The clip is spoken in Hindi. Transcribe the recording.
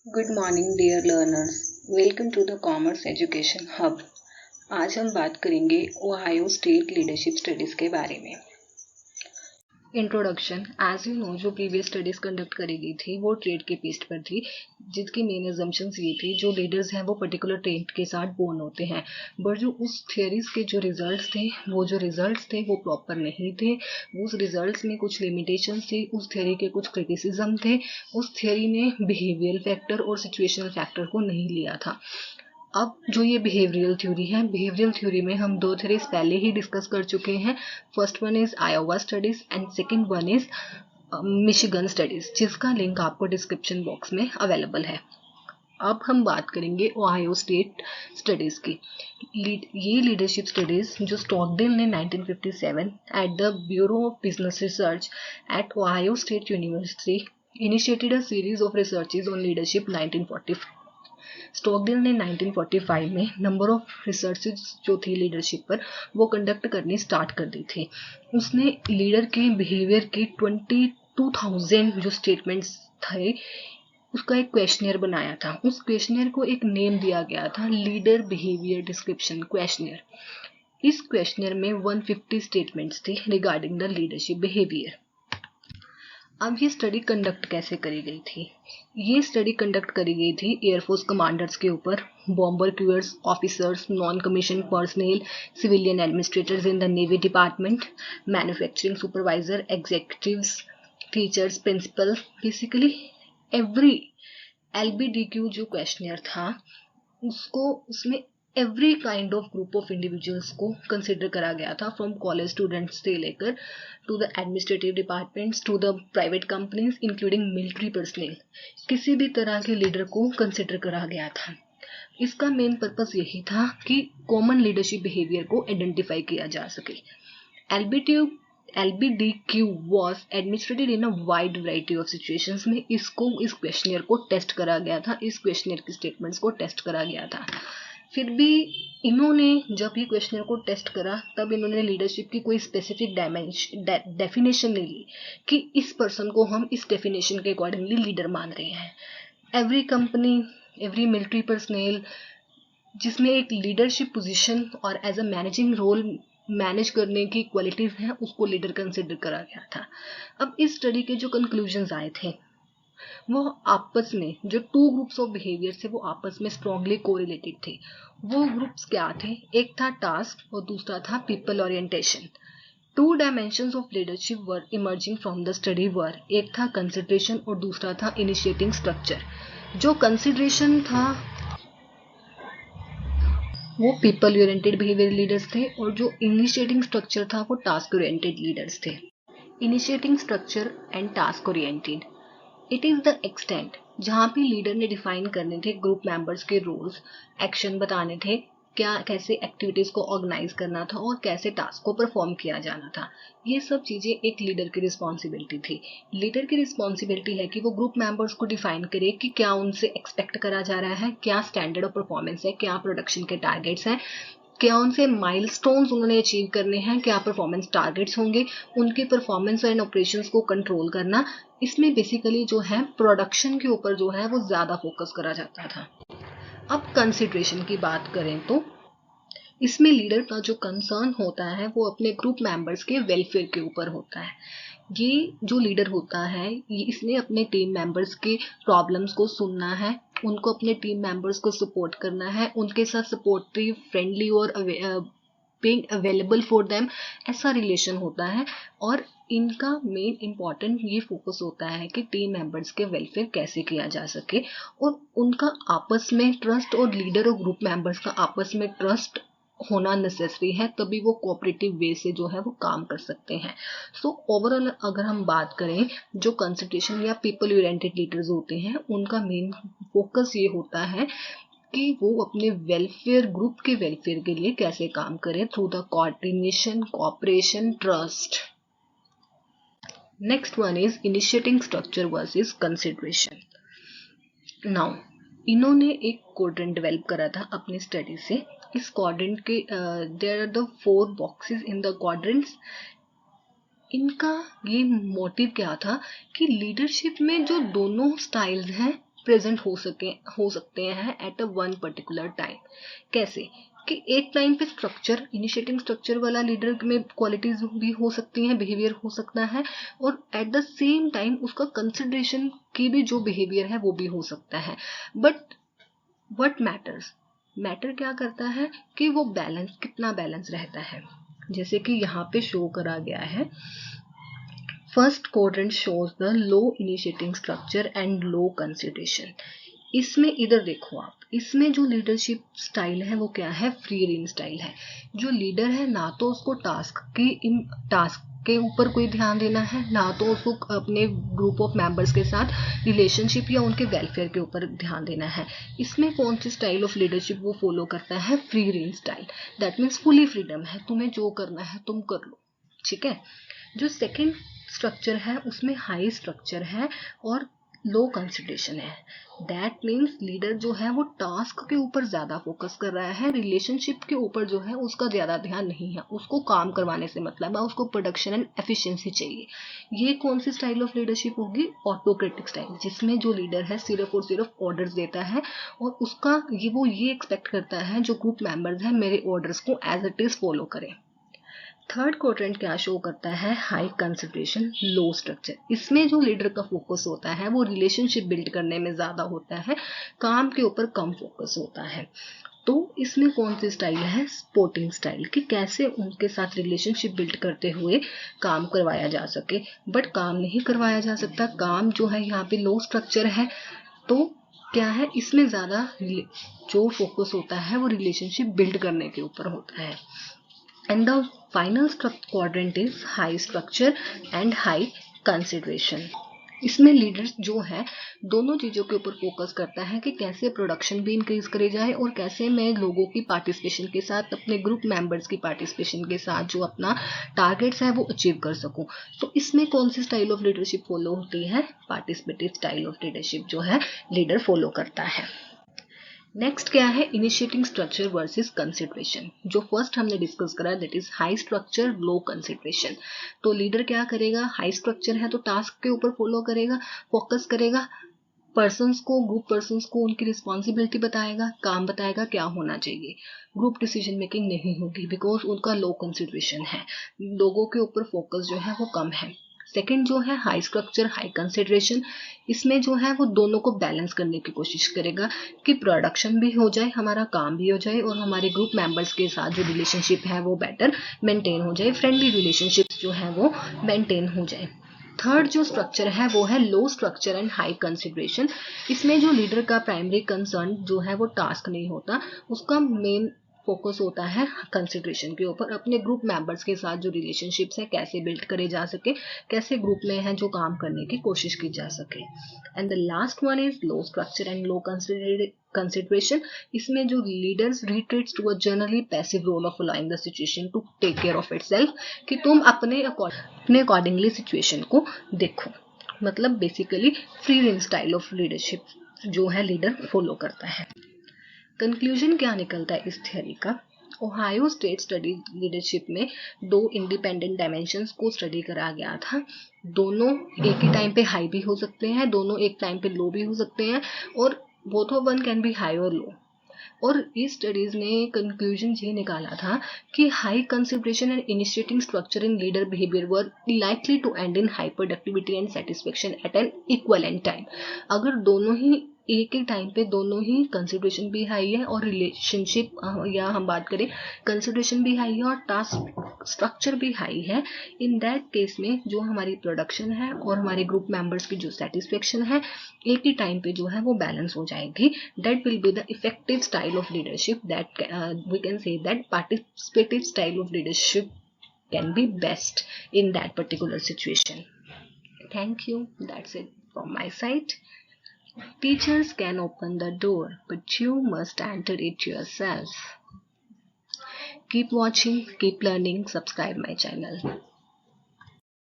Good morning dear learners, welcome to the commerce education hub. आज हम बात करेंगे ओहायो स्टेट लीडरशिप स्टडीज़ के बारे में। इंट्रोडक्शन। एज यू नो, जो प्रीवियस स्टडीज़ कंडक्ट करी गई थी वो ट्रेड के बेस्ड पर थी, जिसकी मेन एजम्पशंस ये थी जो लीडर्स हैं वो पर्टिकुलर ट्रेड के साथ बोर्न होते हैं, बट जो उस थियरीज के जो रिजल्ट्स थे वो प्रॉपर नहीं थे। उस रिजल्ट्स में कुछ लिमिटेशंस थी, उस थियरी के कुछ क्रिटिसिज्म थे। उस थियरी ने बिहेवियरल फैक्टर और सिचुएशनल फैक्टर को नहीं लिया था। अब जो ये बिहेवियरल थ्योरी में हम दो थ्योरीज पहले ही डिस्कस कर चुके हैं। First one is Iowa studies and second one is Michigan studies, जिसका लिंक आपको डिस्क्रिप्शन बॉक्स में अवेलेबल है। अब हम बात करेंगे ओहायो स्टेट स्टडीज की। ये लीडरशिप स्टडीज जो स्टॉकडेल ने 1957 at the bureau of business research eight Ohio state university initiated a series of researches on leadership 1945। Stockdale ने 1945 में नंबर ऑफ रिसर्चेज जो थी लीडरशिप पर वो कंडक्ट करनी स्टार्ट कर दी थी। उसने लीडर के बिहेवियर के 22,000 जो स्टेटमेंट्स थे उसका एक क्वेश्चनियर बनाया था। उस क्वेश्चनियर को एक नेम दिया गया था लीडर बिहेवियर डिस्क्रिप्शन क्वेश्चनियर। इस क्वेश्चनियर में 150 स्टेटमेंट्स थे रिगार्डिंग द लीडरशिप बिहेवियर। अब ये स्टडी कंडक्ट कैसे करी गई थी? ये स्टडी कंडक्ट करी गई थी एयरफोर्स कमांडर्स के ऊपर, bomber crews, officers, non commission personnel, civilian administrators in the navy department, manufacturing supervisor, executives, teachers, principal, basically every LBDQ जो क्वेश्चनियर था उसमें every kind of group of individuals को कंसिडर करा गया था, फ्रॉम कॉलेज स्टूडेंट्स से लेकर to the administrative departments to the private companies including military personnel. किसी भी तरह के लीडर को कंसिडर करा गया था। इसका मेन पर्पस यही था कि कॉमन लीडरशिप बिहेवियर को आइडेंटिफाई किया जा सके। LBDQ was administered in a wide variety of situations में इस क्वेश्चनियर को टेस्ट करा गया था, इस क्वेश्चनियर की स्टेटमेंट्स को टेस्ट करा गया था। फिर भी इन्होंने जब ये क्वेश्चनर को टेस्ट करा तब इन्होंने लीडरशिप की कोई स्पेसिफिक डेफिनेशन नहीं ली कि इस पर्सन को हम इस डेफिनेशन के अकॉर्डिंगली लीडर मान रहे हैं। Every company, every military personnel जिसमें एक लीडरशिप पोजीशन और as a managing role manage करने की क्वालिटीज हैं उसको लीडर कंसिडर करा गया था। अब इस स्टडी के जो कंक्लूजन्स आए थे वो आपस में, जो टू ग्रुप्स ऑफ बिहेवियर थे वो आपस में स्ट्रांगली कोरिलेटेड थे। वो ग्रुप्स क्या थे? एक था टास्क और दूसरा था people orientation. Two dimensions of leadership were emerging from the study were, एक था कंसिडरेशन और दूसरा था इनिशिएटिंग स्ट्रक्चर। जो कंसिडरेशन था वो पीपल ओरिएंटेड बिहेवियर लीडर्स थे और जो इनिशिएटिंग स्ट्रक्चर था वो टास्क ओरिएंटेड लीडर्स थे। Initiating structure and task oriented, it is the extent जहाँ पे लीडर ने डिफाइन करने थे ग्रुप मेंबर्स के रोल्स, एक्शन बताने थे, क्या कैसे एक्टिविटीज को ऑर्गेनाइज करना था और कैसे टास्क को परफॉर्म किया जाना था। ये सब चीजें एक लीडर की रिस्पॉन्सिबिलिटी थी। लीडर की रिस्पॉन्सिबिलिटी है कि वो ग्रुप मेंबर्स को डिफाइन करे कि क्या उनसे एक्सपेक्ट करा जा रहा है, क्या स्टैंडर्ड ऑफ परफॉर्मेंस है, क्या प्रोडक्शन के टारगेट्स हैं, क्या उनसे माइलस्टोन्स उन्होंने अचीव करने हैं, क्या परफॉर्मेंस टारगेट्स होंगे, उनके परफॉर्मेंस एंड ऑपरेशंस को कंट्रोल करना। इसमें बेसिकली जो है प्रोडक्शन के ऊपर जो है वो ज्यादा फोकस करा जाता था। अब कंसिडरेशन की बात करें तो इसमें लीडर का जो कंसर्न होता है वो अपने ग्रुप मेंबर्स के वेलफेयर के ऊपर होता है। ये जो लीडर होता है इसने अपने टीम मेंबर्स के प्रॉब्लम्स को सुनना है, उनको अपने टीम मेंबर्स को सपोर्ट करना है, उनके साथ सपोर्टिव, फ्रेंडली और बीइंग अवेलेबल फॉर देम, ऐसा रिलेशन होता है। और इनका मेन इम्पॉर्टेंट ये फोकस होता है कि टीम मेंबर्स के वेलफेयर कैसे किया जा सके और उनका आपस में ट्रस्ट, और लीडर और ग्रुप मेंबर्स का आपस में ट्रस्ट होना नेसेसरी है, तभी वो कोऑपरेटिव वे से जो है वो काम कर सकते हैं। सो ओवरऑल अगर हम बात करें, जो कंसंट्रेशन या पीपल ओरिएंटेड लीडर्स होते हैं उनका मेन फोकस ये होता है कि वो अपने वेलफेयर, ग्रुप के वेलफेयर के लिए कैसे काम करें through the coordination, cooperation, trust. Next one is initiating structure versus consideration. Now इन्होंने एक क्वाड्रेंट डेवलप करा था अपनी स्टडी से। इस क्वाड्रेंट के there are the 4 boxes in the quadrants. इनका ये मोटिव क्या था कि लीडरशिप में जो दोनों स्टाइल्स हैं प्रेजेंट हो सकते हैं at a one particular time. कैसे कि एक टाइम पे स्ट्रक्चर, इनिशिएटिंग स्ट्रक्चर वाला लीडर में क्वालिटीज भी हो सकती हैं, बिहेवियर हो सकता है, और एट द सेम टाइम उसका कंसिडरेशन की भी जो बिहेवियर है वो भी हो सकता है। बट व्हाट मैटर्स, मैटर क्या करता है कि वो बैलेंस, कितना बैलेंस रहता है। जैसे कि यहाँ पे शो करा गया है, first quadrant shows the low initiating structure and low consideration. इसमें इधर देखो आप, इसमें जो लीडरशिप स्टाइल है वो क्या है, फ्री रेंज स्टाइल है। जो लीडर है ना तो उसको टास्क के ऊपर कोई ध्यान देना है, ना तो उसको अपने ग्रुप ऑफ मेंबर्स के साथ रिलेशनशिप या उनके वेलफेयर के ऊपर ध्यान देना है। इसमें कौन सी स्टाइल ऑफ लीडरशिप वो फॉलो करता है, free range style. That means fully freedom है, तुम्हें जो करना है तुम कर लो, ठीक है। जो सेकेंड स्ट्रक्चर है उसमें हाई स्ट्रक्चर है और लो कंसिडरेशन है। दैट मीन्स लीडर जो है वो टास्क के ऊपर ज्यादा फोकस कर रहा है, रिलेशनशिप के ऊपर जो है उसका ज्यादा ध्यान नहीं है, उसको काम करवाने से मतलब है, उसको प्रोडक्शन एंड एफिशिएंसी चाहिए। ये कौन सी स्टाइल ऑफ लीडरशिप होगी, ऑटोक्रेटिक स्टाइल, जिसमें जो लीडर है सिर्फ और सिर्फ ऑर्डर्स देता है और उसका वो ये एक्सपेक्ट करता है जो ग्रुप मेंबर्स हैं मेरे ऑर्डर्स को एज इट इज फॉलो करें। थर्ड क्वाड्रेंट क्या शो करता है, हाई कंसिडरेशन लो स्ट्रक्चर। इसमें जो लीडर का फोकस होता है वो रिलेशनशिप बिल्ड करने में ज्यादा होता है, काम के ऊपर कम फोकस होता है। तो इसमें कौन सी स्टाइल है, सपोर्टिंग स्टाइल, कि कैसे उनके साथ रिलेशनशिप बिल्ड करते हुए काम करवाया जा सके। बट काम नहीं करवाया जा सकता, काम जो है यहाँ पे लो स्ट्रक्चर है, तो क्या है इसमें ज्यादा जो फोकस होता है वो रिलेशनशिप बिल्ड करने के ऊपर होता है। And the final quadrant is high structure and high consideration. इसमें लीडर जो है दोनों चीजों के ऊपर फोकस करता है कि कैसे प्रोडक्शन भी इंक्रीज करे जाए और कैसे मैं लोगों की पार्टिसिपेशन के साथ, अपने ग्रुप मेंबर्स की पार्टिसिपेशन के साथ जो अपना टारगेट्स है वो अचीव कर सकूं। तो इसमें कौन सी स्टाइल ऑफ लीडरशिप फॉलो होती है, पार्टिसिपेटिव स्टाइल ऑफ लीडरशिप जो है लीडर फॉलो करता है। नेक्स्ट क्या है, इनिशिएटिंग स्ट्रक्चर वर्सेस कंसिडरेशन। जो फर्स्ट हमने डिस्कस करा that is high structure low consideration. तो लीडर क्या करेगा, हाई स्ट्रक्चर है तो टास्क के ऊपर फॉलो करेगा, फोकस करेगा, पर्सन्स को, ग्रुप पर्सन्स को उनकी रिस्पॉन्सिबिलिटी बताएगा, काम बताएगा क्या होना चाहिए। ग्रुप डिसीजन मेकिंग नहीं होगी बिकॉज उनका लो कंसिडरेशन है, लोगों के ऊपर फोकस जो है वो कम है। सेकंड जो है हाई स्ट्रक्चर हाई कंसिडरेशन, इसमें जो है वो दोनों को बैलेंस करने की कोशिश करेगा कि प्रोडक्शन भी हो जाए, हमारा काम भी हो जाए और हमारे ग्रुप मेंबर्स के साथ जो रिलेशनशिप है वो बेटर मेंटेन हो जाए, फ्रेंडली रिलेशनशिप जो है वो मेंटेन हो जाए। थर्ड जो स्ट्रक्चर है वो है लो स्ट्रक्चर एंड हाई कंसिडरेशन। इसमें जो लीडर का प्राइमरी कंसर्न जो है वो टास्क नहीं होता, उसका मेन फोकस होता है कंसिडरेशन के ऊपर, अपने ग्रुप मेंबर्स के साथ जो रिलेशनशिप्स है कैसे बिल्ड करे जा सके, कैसे ग्रुप में है जो काम करने की कोशिश की जा सके। And the last one is low structure and low consideration. इसमें जो leaders retreats to a generally passive role of allowing the situation to take care of itself, कि तुम अपने अकॉर्डिंगली सिचुएशन को देखो। मतलब basically free range style of leadership जो है लीडर फॉलो करता है। कंक्लूजन क्या निकलता है इस थ्योरी का, ओहायो स्टेट स्टडी लीडरशिप में दो इंडिपेंडेंट डायमेंशंस को स्टडी करा गया था। दोनों एक ही टाइम पे हाई भी हो सकते हैं, दोनों एक टाइम पे लो भी हो सकते हैं, और both of one can be high और लो। और इस स्टडीज ने कंक्लूजन ये निकाला था कि high consideration and initiating structure in leader behaviour were likely to end in high productivity and satisfaction at an equivalent time. अगर दोनों ही एक ही टाइम पे दोनों ही कंसिडरेशन भी हाई है और रिलेशनशिप या हम बात करें कंसिडरेशन भी हाई है और टास्क स्ट्रक्चर भी हाई है, इन दैट केस में जो हमारी प्रोडक्शन है और हमारे ग्रुप मेंबर्स की जो सेटिस्फेक्शन है एक ही टाइम पे जो है वो बैलेंस हो जाएगी। That will be the effective style of leadership, that we can say that participative style of leadership can be best in that particular situation. Thank you. That's it from my side. Teachers can open the door, but you must enter it yourself. Keep watching, keep learning, subscribe my channel.